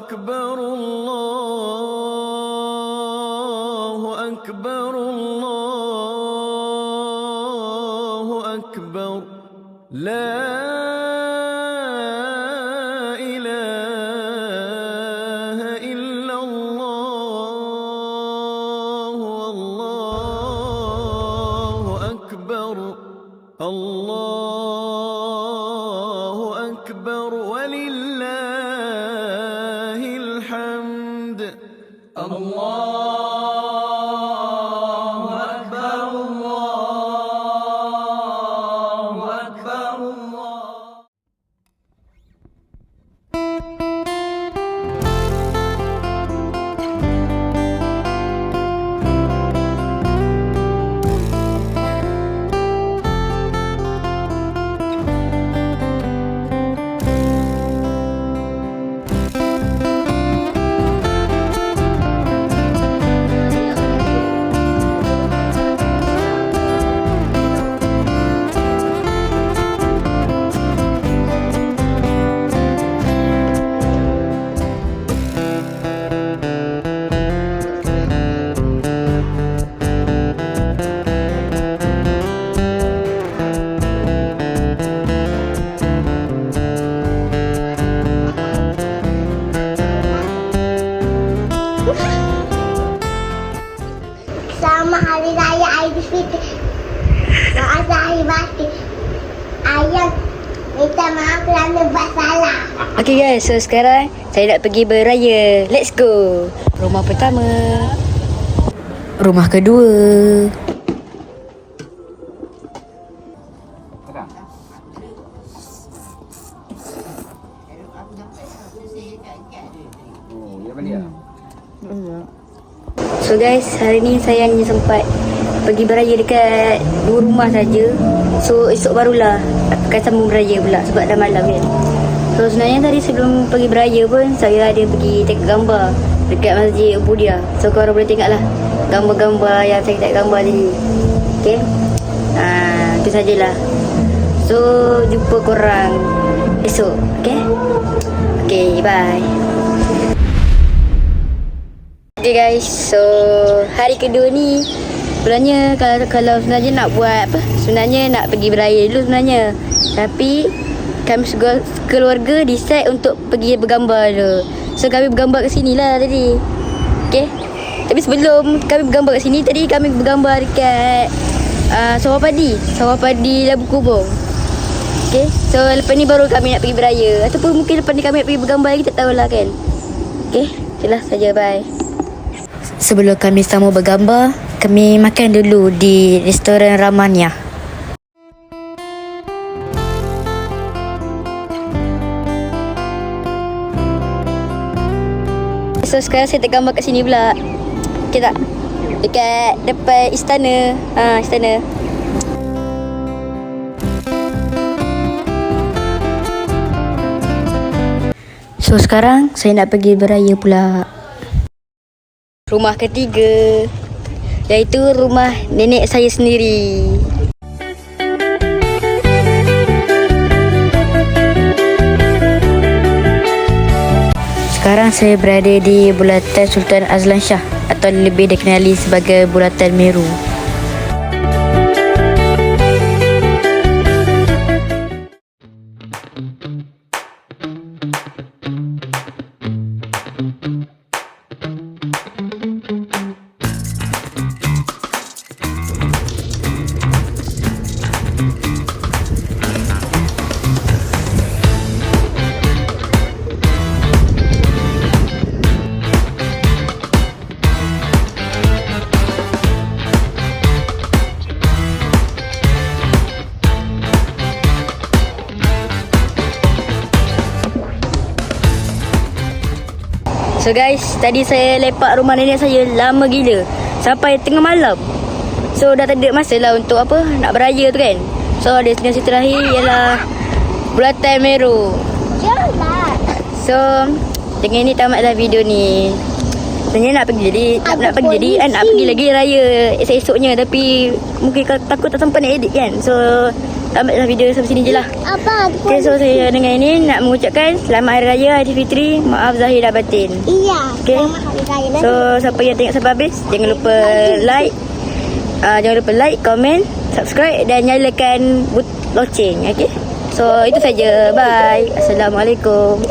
أكبر الله أكبر الله أكبر لا إله إلا الله والله أكبر الله أكبر ولله الحمد الله أكبر الله أكبر الله. Selamat Hari Raya Aidilfitri. Doa Hari Batin. Ayah minta maaf kerana buat salah. Okay guys, so sekarang saya nak pergi beraya. Let's go. Rumah pertama. Rumah kedua. So guys, hari ni saya hanya sempat pergi beraya dekat 2 rumah saja. So esok barulah akan sambung beraya pula sebab dah malam kan. So sebenarnya tadi sebelum pergi beraya pun saya ada pergi tengok gambar dekat Masjid Budia. So korang boleh tengok lah gambar-gambar yang saya tak gambar tadi. Okay, itu sajalah. So jumpa korang esok. Okay, bye. Okay guys, so hari kedua ni sebenarnya kalau sebenarnya nak buat apa, sebenarnya nak pergi beraya dulu sebenarnya. Tapi kami keluarga decide untuk pergi bergambar dulu. So kami bergambar kat sini lah tadi. Okay, tapi sebelum kami bergambar kat sini, tadi kami bergambar dekat sawah padi Labu Kubung. Okay, so lepas ni baru kami nak pergi beraya. Ataupun mungkin lepas ni kami nak pergi bergambar lagi, tak tahulah kan. Okay, itulah saja, bye. Sebelum kami sama bergambar, kami makan dulu di restoran Ramania. So sekarang saya tergambar kat sini pula. Okay tak? Dekat depan istana. Istana. So sekarang saya nak pergi beraya pula. Rumah ketiga, iaitu rumah nenek saya sendiri. Sekarang saya berada di Bulatan Sultan Azlan Shah atau lebih dikenali sebagai Bulatan Meru. So guys, tadi saya lepak rumah nenek saya lama gila, sampai tengah malam. So dah tak ada masa lah untuk apa, nak beraya tu kan. So destinasi terakhir ialah Bulatan Meru. So dengan ni tamatlah video ni. Sebenarnya nak pergi jadi nak pergi lagi raya esok-esoknya, tapi mungkin takut tak sempat nak edit kan. So tamatlah video sampai sini je lah. Apa? Okay, so saya dengan ini nak mengucapkan Selamat Hari Raya Aidilfitri. Maaf zahir dan batin. Iya. Okay. Selamat Hari Raya nanti. So siapa yang tengok sampai habis, jangan lupa like, jangan lupa like, komen, subscribe dan nyalakan loceng. Okay. So itu saja. Bye. Assalamualaikum.